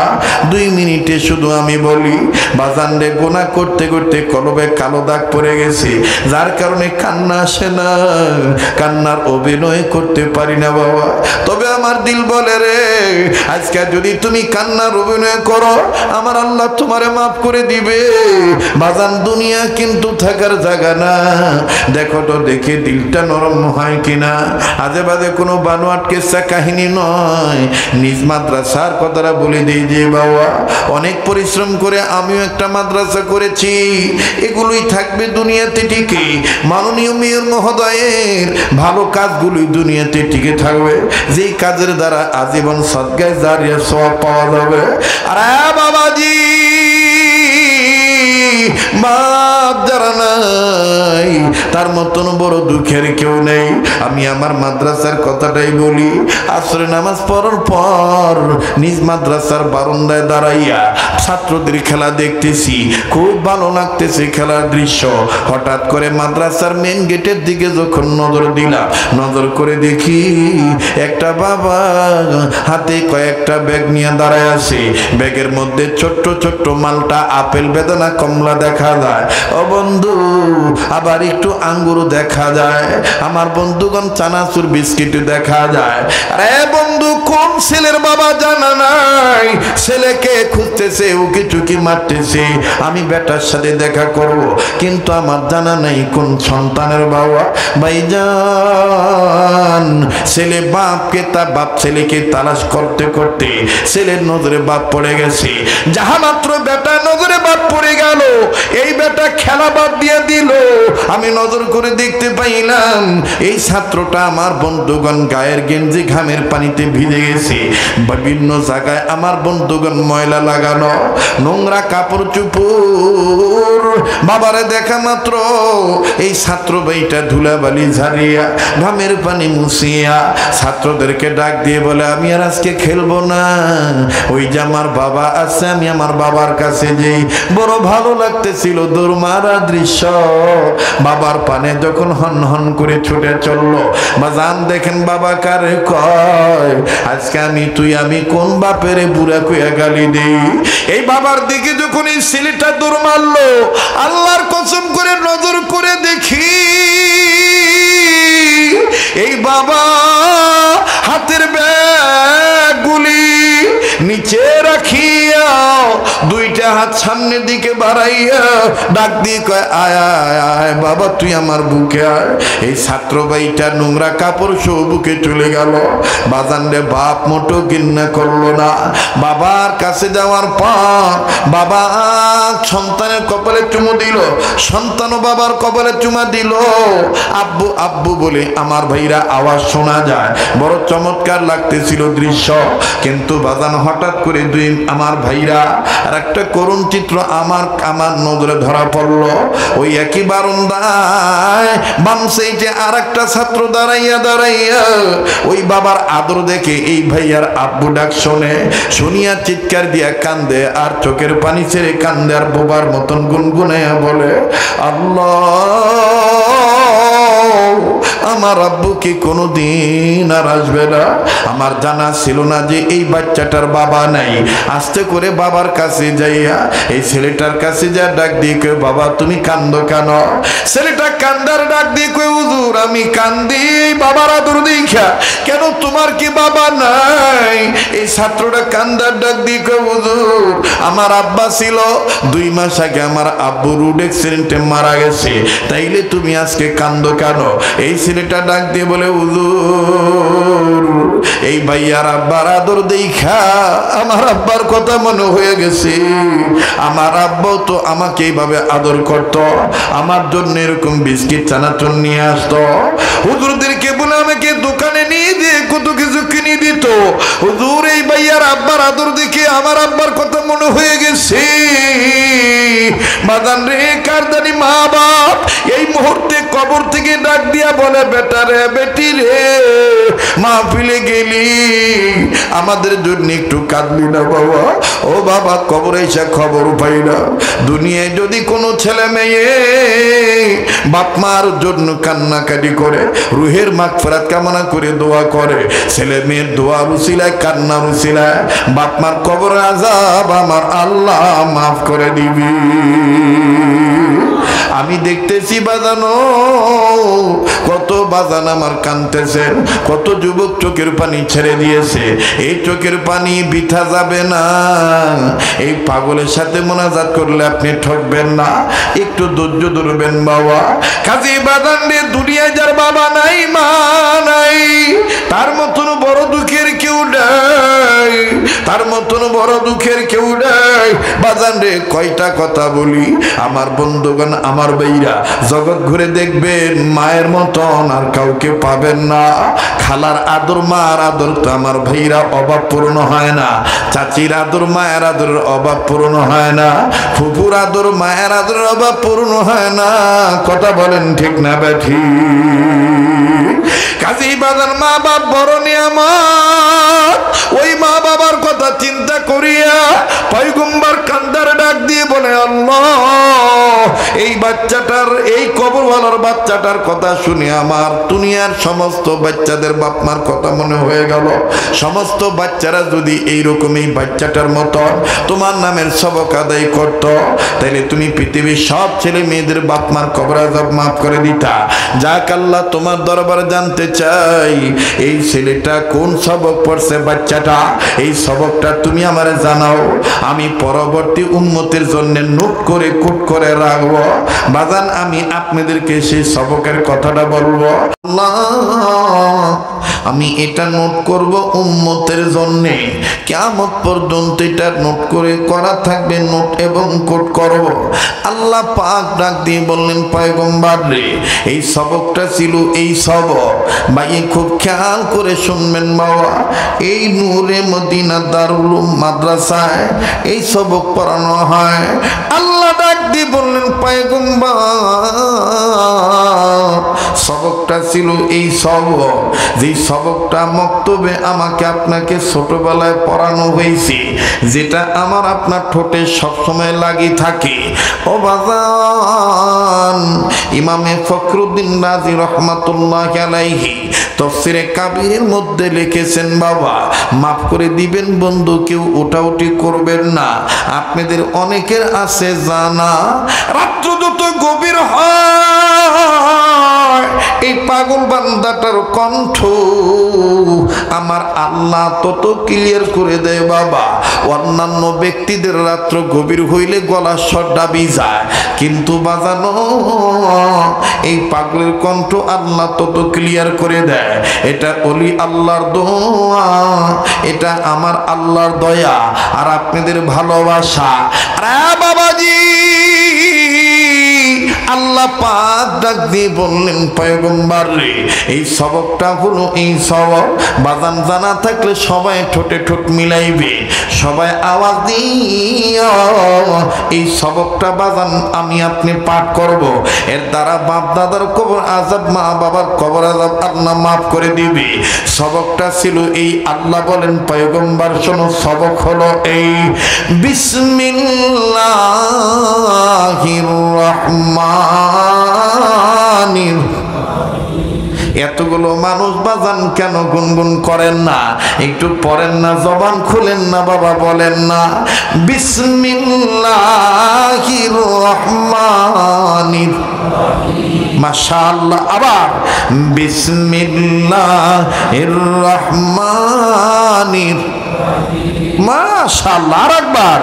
S1: 2 মিনিটে শুধু আমি বলি বাজান রে, গুনাহ করতে করতে কলবে কালো দাগ পড়ে গেছে, যার কারণে কান্না আসে না, কান্নার অভিনয় করতে পারি না বাবা। তবে আমার দিল বলে রে, আজকে যদি তুমি কান্নার অভিনয় করো আমার আল্লাহ তোমারে মাফ করে দিবে। বাজান দুনিয়া কিন্তু থাকার জায়গা না। দেখো তো দেখে দিলটা নরম হয় কিনা। আজে বাজে কোনো বানোয়াট কেসা কাহিনী নয়, নিজ মাদ্রাসার কথাটা বলে দিই যে বাবা অনেক পরিশ্রম করে আমিও একটা মাদ্রাসা করেছি, এগুলোই থাকবে দুনিয়াতে টিকে। মাননীয় মেয়র মহোদয়ের ভালো কাজগুলোই দুনিয়াতে টিকে থাকবে, যেই কাজের দ্বারা আজীবন সদকায়ে জারিয়া সওয়াব পাওয়া যাবে। আরে বাবাজি মা বাপ যারা নাই তার মতন বড় দুঃখের কেউ নেই। আমি আমার মাদ্রাসার কথাটাই বলি, আসরে নামাজ পড়ার পর নিজ মাদ্রাসার বারান্দায় দাঁড়াইয়া ছাত্রদের খেলা দেখতেছি, খুব ভালো লাগতেছে খেলার দৃশ্য। হঠাৎ করে মাদ্রাসার মেন গেটের দিকে যখন নজর দিলাম, নজর করে দেখি একটা বাবা হাতে কয়েকটা ব্যাগ নিয়ে দাঁড়ায় আছে। ব্যাগের মধ্যে ছোট্ট ছোট্ট মালটা, আপেল, বেদানা, কমলা দেখা যায়। ও বন্ধু, আবার একটু আঙ্গুর দেখা যায়। আমার বন্ধুগণ চানাচুর বিস্কিট দেখা যায়। আরে বন্ধু, কোন ছেলের বাবা জানা নাই, ছেলেকে খুঁজতেছে, উকি চুকি মারতেছে, আমি বেটার সাথে দেখা করব, কিন্তু আমার জানা নাই কোন সন্তানের বাবা। ভাইজান, ছেলে বাপকে বাপ ছেলেকে তালাশ করতে করতে ছেলের নজরে বাপ পড়ে গেছে। যাহা মাত্র বেটা নজরে বাপ পড়ে গেল, এই বেটা খেলা বাদ দিয়ে দিল। আমি নজর করে দেখতে পাইলাম এই ছাত্রটা আমার বন্ধুগণ গায়ের গেঞ্জি ঘামের পানিতে ভিজে গেছে। বিভিন্ন জায়গায় আমার বন্ধুগণ ময়লা লাগানো, নোংরা কাপড় চুপড়। বাবারে দেখা মাত্র এই ছাত্র ভাইটা ধুলাবালি ঝাড়িয়া ঘামের পানি মুছিয়া ছাত্রদেরকে ডাক দিয়ে বলে, আমি আর আজকে খেলবো না, ওই যে আমার বাবা আছে, আমি আমার বাবার কাছে যাই। বড় ভালো লাগতেছিল দুর্মারা দৃশ্য। বাবার পানে যখন হন হন করে ছুটে চললো, বাজান দেখেন বাবা কারে কয়, আজকে আমি কোন বাপের বুড়া কইয়া গালি দেই। এই বাবার দিকে যখন এই ছেলেটা দৌড় মারলো, আল্লাহর কসম করে নজর করে দেখি এই বাবা হাতের ব্যাগগুলি নিচে রাখিয়া দুইটা হাত সামনের দিকে বাড়াইয়া ডাক দিয়ে কয়, আয় আয় আয় বাবা, তুই আমার বুকে আয়। এই ছাত্র ভাইটা নোংরা কাপড় সহ বুকে চলে গেল। বাজানরে বাপ মোটো ঘৃণা করলো না। বাবার কাছে যাওয়ার পর বাবা সন্তানের কপালে চুমু দিল, সন্তানও বাবার কপালে চুমা দিল। আব্বু আব্বু বলে আমার ভাইরা আওয়াজ শোনা যায়। বড় চমৎকার লাগতেছিল দৃশ্য। কিন্তু বাজান হঠাৎ করে দুই আমার ভাইরা আর একটা করুণ চিত্র আমার নজরে ধরা পড়লো। ওই একই বারান্দায় বাম সাইডে আর একটা ছাত্র দাঁড়াইয়া ওই বাবার আদর দেখে এই ভাইয়ার আব্বু ডাক শোনে, শুনিয়া চিৎকার দিয়া কান্দে, আর চোখের পানি ছেড়ে কান্দে, আর বোবার মতন গুনগুনাইয়া বলে, আল্লাহ, আমার আব্বু কি কোনোদিন আর আসবে না? আমার জানা ছিল না যে এই বাচ্চাটার বাবা নাই। আস্তে করে বাবার কাছে যাইয়া এই ছেলেটার কাছে যা ডাক দিয়ে কই, বাবা তুমি কান্দো কেন? ছেলেটা কান্দার ডাক দিয়ে কই, হুজুর আমি কান্দি বাবার আদর দেখা। কেন তোমার কি বাবা নাই? এই ছাত্রটা কান্দার ডাক দিয়ে কই, হুজুর আমার আব্বা ছিল, 2 মাস আগে আমার আব্বু রোড অ্যাক্সিডেন্টে মারা গেছে, তাইলে তুমি আজকে কান্দো কেন? এই ছেলেটা ডাক দিয়ে বলে, হুজুর এই ভাইয়ার আব্বার আদর দেখা আমার আব্বার কথা মনে হয়ে গেছে। আমার আব্বাও তো আমাকে এইভাবে আদর করত, আমার জন্য এরকম বিস্কিট চানাচুর নিয়ে আসতো, হুজুরদেরকে বলে আমাকে দোকানে নিয়ে দিয়ে কত কিছু কিনে দিত। হুজুর এই ভাইয়ার আব্বার আদর দেখে আমার আব্বার কথা মনে হয়ে গেছে। বাদান রে, কারদানি মা বাপ এই মুহূর্তে কবর থেকে ডাক দিয়া বলে, বেটা রে বেটি রে, মাহফিলে গেলি আমাদের জন্য একটু কাঁদলি না বাবা? ও বাবা, কবরে এসে খবর পাই না। দুনিয়ায় যদি কোনো ছেলে মেয়ে বাপ মার জন্য কান্নাকাটি করে, রুহের মাগফিরাত কামনা করে দোয়া করে, ছেলে মেয়ের দোয়ার উসিলায় কান্নার উসিলায় বাপ মার কবরের আযাব আমার আল্লাহ মাফ করে দিবি। আমি দেখতেছি বাজানো, কত বাজান আমার কাঁদতেছেন, কত যুবক চোখের পানি ছেড়ে দিয়েছে। এই চোখের পানি বৃথা যাবে না। এই পাগলের সাথে মোনাজাত করলে আপনি ঠকবেন না, একটু ধৈর্য ধরবেন বাবা। কাজী বাজান রে, দুনিয়ায় যার বাবা নাই মা নাই, তার মতন বড় দুঃখের কেউ নাই। নাই, তার মতন বড় দুঃখের কেউ নাই। বাজান রে কয়টা কথা বলি আমার বন্ধুগণ, আমার ভাইরা, জগৎ ঘুরে দেখবেন মায়ের মতন আর কাউকে পাবেন না। খালার আদর, মার আদর তো আমার ভাইরা অভাব পূর্ণ হয় না। চাচির আদর, মায়ের আদরের অভাব পূর্ণ হয় না। ফুপুর আদর, মায়ের আদরের অভাব পূর্ণ হয় না। কথা বলেন ঠিক না বেঠি? কাজী বাজার মা বাপ বড় নিয়ামত। ওই মা বাবার কথা চিন্তা করিয়া পয়গম্বর কান্দার ডাক দিয়ে বলে, আল্লাহ এই বাচ্চাটার, এই কবরওয়ালার বাচ্চাটার কথা শুনে আমার দুনিয়ার সমস্ত বাচ্চাদের বাপ মার কথা মনে হয়ে গেল। সমস্ত বাচ্চারা যদি এইরকম এই বাচ্চাটার মতো তোমার নামের সবক আদায় করত, তাহলে তুমি পৃথিবীর সব ছেলে মেয়েদের বাপ মার কবর আযাব মাফ করে দিতা। যাক আল্লাহ, তোমার দরবারে জানতে চাই এই ছেলেটা কোন সবক পড়ছে, বাচ্চাটা, এই সবকটা তুমি আমারে জানাও, আমি পরবর্তী উম্মতের জন্য নোট করে কুট করে রাখবো। বাজান আমি আপনাদেরকে সেই সবকের কথাটা বলবো। আল্লাহ, আমি এটা নোট করব উম্মতের জন্য, কিয়ামত পর্যন্ত এটা নোট করে করা থাকবে, নোট এবং কোট করব। আল্লাহ পাক ডাক দিয়ে বললেন, পয়গম্বর রে এই সবকটা ছিল এই সবক। ভাই খুব খেয়াল করে শুনবেন বাবা, এই নূরে মদিনা দারুল উলুম মাদ্রাসায় এই সবক পড়ানো হয়। আল্লাহ ডাক দিয়ে বললেন, পয়গম্বর সবকটা ছিল এই সবক, যে সবকটা মক্তবে আমাকে আপনাকে ছোটবেলায় পড়ানো হয়েছে, যেটা আমার আপনার ঠোঁটে সবসময় লাগি থাকে। ও বাজান, ইমামে ফখরুদ্দিন রাজি রহমাতুল্লাহি আলাইহি তাফসীরে কাবীরের মধ্যে লিখেছেন, বাবা মাফ করে দিবেন বন্ধু, কেউ ওঠাউঠি করবেন না। আপনাদের অনেকের আছে জানা, রাত্র যত গভীর হয় এই পাগল বান্দাটার কণ্ঠ আমার আল্লাহ তত ক্লিয়ার করে দেয় বাবা। অন্যান্য ব্যক্তিদের রাত্র গভীর হইলে গলা স্বর দাবি যায়, কিন্তু বাজানো এই পাগলের কণ্ঠ আল্লাহ তত ক্লিয়ার করে দেয়। এটা ওলি আল্লাহর দোয়া, এটা আমার আল্লাহর দয়া আর আপনাদের ভালোবাসা। আরে বাবাজি, আল্লাহ পাক ডাক দিয়ে বললেন, পয়গম্বর রে এই সবকটা হলো এই সবক। বাজান জানা থাকলে সবাই ঠোঁটে ঠোঁট মিলাইবে, সবাই আওয়াজ দিয়ে এই সবকটা বাজান আমি আপনি পাঠ করব। এর দ্বারা বাপ দাদার কবর আযাব, মা বাবার কবর আযাব আল্লাহ মাফ করে দিবে। সবকটা ছিল এই। আল্লাহ বলেন, পয়গম্বর শোনো, সবক হলো এই, বিসমিল্লাহির রহমানির। এতগুলো মানুষ বাজান কেন গুনগুন করেন না? একটু পড়েন না, জবান খুলেন না বাবা, বলেন না বিসমিল্লাহির রহমানির। মাশাআল্লাহ, আবার বিসমিল্লাহির রহমানির। মাশাআল্লাহ, আরেকবার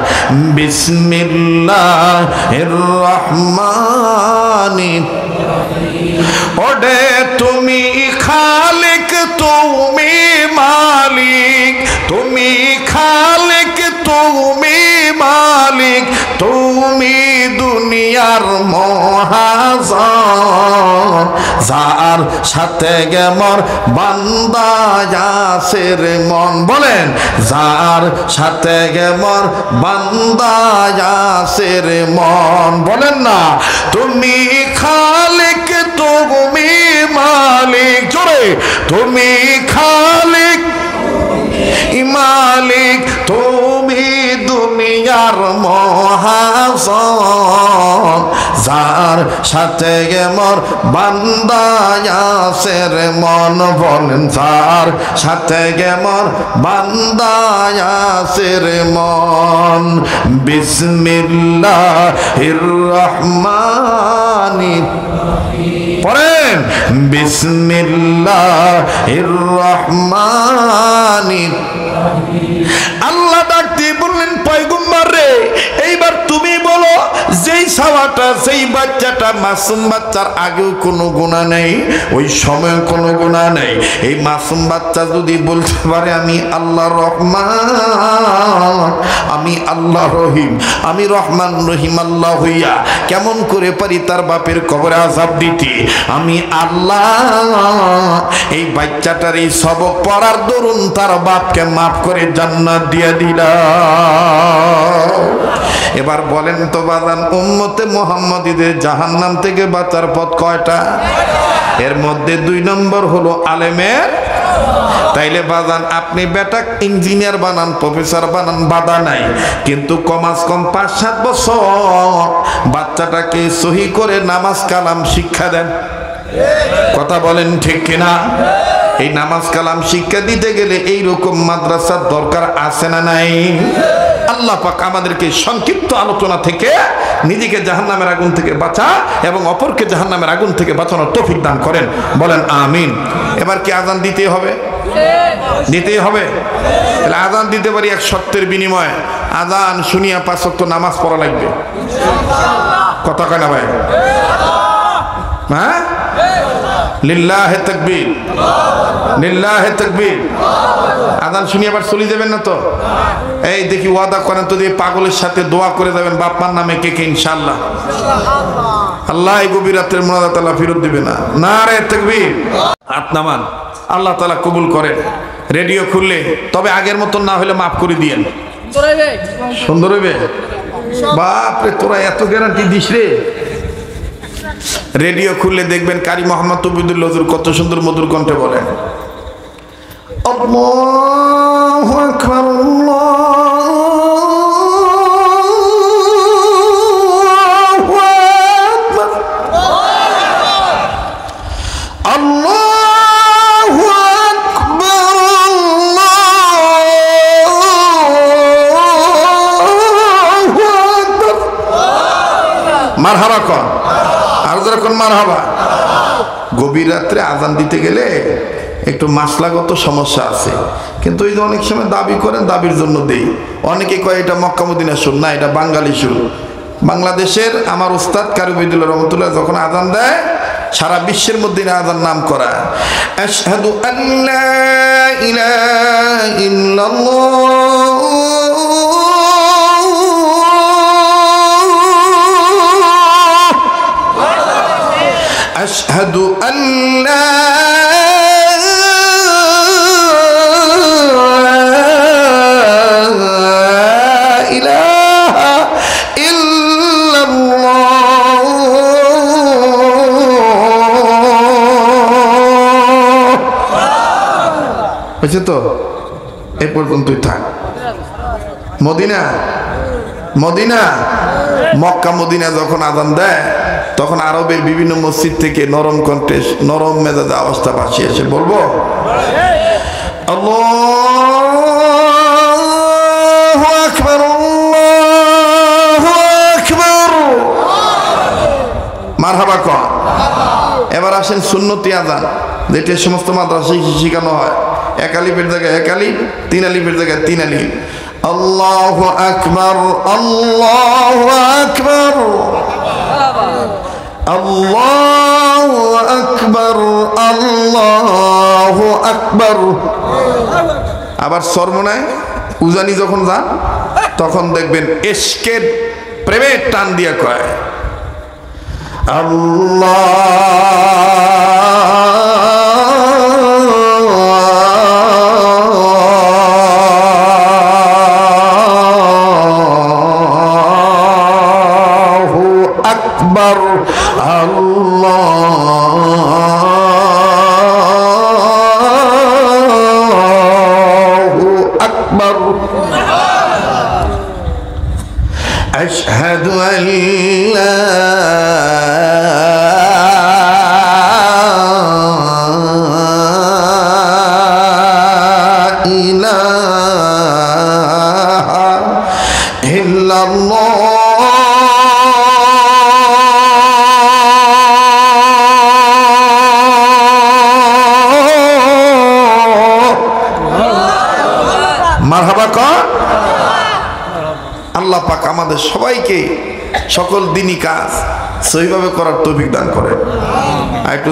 S1: বিসমিল্লাহির রহমানির। ওডে তুমি খালিক, তুমি মালিক, তুমি খালিক, তুমি মালিক, তুমি দুনিয়ার মহাজন, যার সাথে গেমর বান্দা আছে রে মন। বলেন, যার সাথে গেমর বান্দা আছে রে মন। বলেন না, তুমি খালিক, তুমি মালিক, জোরে, তুমি খালিক মালিক, তুমি দুনিয়ার মহাজন, যার সাথে মোর বান্দা আছে রে মন। বলেন, যার সাথে মোর বান্দা আছে রে মন। বিসমিল্লাহির রহমানির। পড়েন, বিসমিল্লাহির রহমানির। আল্লাহ ডাক দিয়ে বললেন, পয়গম্বর রে এইবার তুমি বলো, যেই ছাওয়াটা সেই বাচ্চাটা মাসুম বাচ্চার আগেও কোনো গুনাহ নেই, ওই সময় কোনো গুনাহ নেই। এই মাসুম বাচ্চা যদি বলতে পারে আমি আল্লাহ রহমান, আমি আল্লাহ রহিম, আমি রহমান রহিম আল্লাহ হইয়া কেমন করে পারি তার বাপের কবরে আযাব দিতে? আমি আল্লাহ এই বাচ্চাটার এই সবক পড়ার দরুন তার বাপকে মাফ করে জান্নাত দিয়ে দিলাম। এবার বলেন তো বাজান, উম্মতে মুহাম্মাদীদের জাহান্নাম থেকে বাঁচার পথ কয়টা? এর মধ্যে 2 নম্বর হলো আলেমের। তাইলে বাজান আপনি বেটা ইঞ্জিনিয়ার বানান, প্রফেসর বানান, বাধা নাই, কিন্তু কমাস কম 5-7 বছর বাচ্চাটাকে সহি করে নামাজ কালাম শিক্ষা দেন। কথা বলেন ঠিক কিনা? এই নামাজ কালাম শিক্ষা দিতে গেলে এইরকম মাদ্রাসার দরকার আছে না নাই? আল্লাহ পাক আমাদেরকে সংক্ষিপ্ত আলোচনা থেকে নিজেকে জাহান্নামের আগুন থেকে বাঁচা এবং অপরকে জাহান্নামের আগুন থেকে বাঁচানোর তৌফিক দান করেন, বলেন আমিন। এবার কি আজান দিতে হবে? দিতেই হবে। তাহলে আজান দিতে পারি এক শর্তের বিনিময়ে, আজান শুনিয়া 5 ওয়াক্ত নামাজ পড়া লাগবে। কথা কয় না ভাই? হ্যাঁ, লিল্লাহে তাকবীর, লিল্লাহে তাকবীর। আজান শুনিয়ে আবার চলে যাবেন না তো? এই দেখি ওয়াদা করেন তো, দিয়ে পাগলের সাথে দোয়া করে যাবেন বাপ মার নামে কে কে ইনশাআল্লাহ। আল্লাহ এই গভীর রাতের মুনাজাত আল্লাহ ফেরত দিবে না। নারে তাকবীর। হাত নামান, আল্লাহ তাআলা কবুল করেন। রেডিও খুললে তবে আগের মতন না হলে মাফ করে দিয়েন। সুন্দর হইবে? বাপরে তোরা এত গ্যারান্টি দিস রে। রেডিও খুললে দেখবেন কারি মোহাম্মদ তৌহিদুল হুজুর কত সুন্দর মধুর কণ্ঠে বলেন, আল্লাহু আকবার, আল্লাহু আকবার, আল্লাহু আকবার। মারহাবা কর, আর যারা কোন মারহাবা। গভীর রাত্রে আজান দিতে গেলে একটু মাসলাগত সমস্যা আছে, কিন্তু এই যে অনেক সময় দাবি করেন, দাবির জন্য দেই। অনেকে কয় এটা মক্কা মদিনা সুর, না এটা বাঙালি সুর। বাংলাদেশের আমার উস্তাদ কারি ওবায়দুল্লাহ রহমতুল্লাহ যখন আজান দেয় সারা বিশ্বের মধ্যে আজান নাম করা, আশহাদু আল্লা ইলাহা ইল্লাল্লাহ আশহাদু আল্লা ইলাহা ইল্লাল্লাহ। বুঝছো তো? এই পর্যন্তই থাক। মদিনা, মদিনা, মক্কা মদিনা যখন আজান দেয় তখন আরবের বিভিন্ন মসজিদ থেকে নরম কণ্ঠে নরম মেজাজে আওয়াজটা ভাসিয়ে এসে বলবো, আল্লাহু আকবার, আল্লাহু আকবার। মারহাবা কর। এবার আসেন সুন্নতি আজান, যেটা সমস্ত মাদ্রাসায় শেখানো হয়। 1 আলিফের জায়গায় 1 আলিফ, 3 আলিফের জায়গায় 3 আলিফ। আল্লাহু আকবার, আল্লাহু আকবার, আল্লাহু আকবার, আল্লাহু আকবার। আবার সরমনায় উজানি যখন যান তখন দেখবেন এশকের প্রেমের টান দিয়ে কয়, আল্লাহু আকবার, আল্লাহু আকবার। আশহাদু আল্লা ইলাহা ইল্লাল্লাহ। মারহাবা কর। আল্লাহ পাক আমাদের সবাইকে সকল দিনই কাজ সহিভাবে করার তৌফিক দান করেন। আর একটু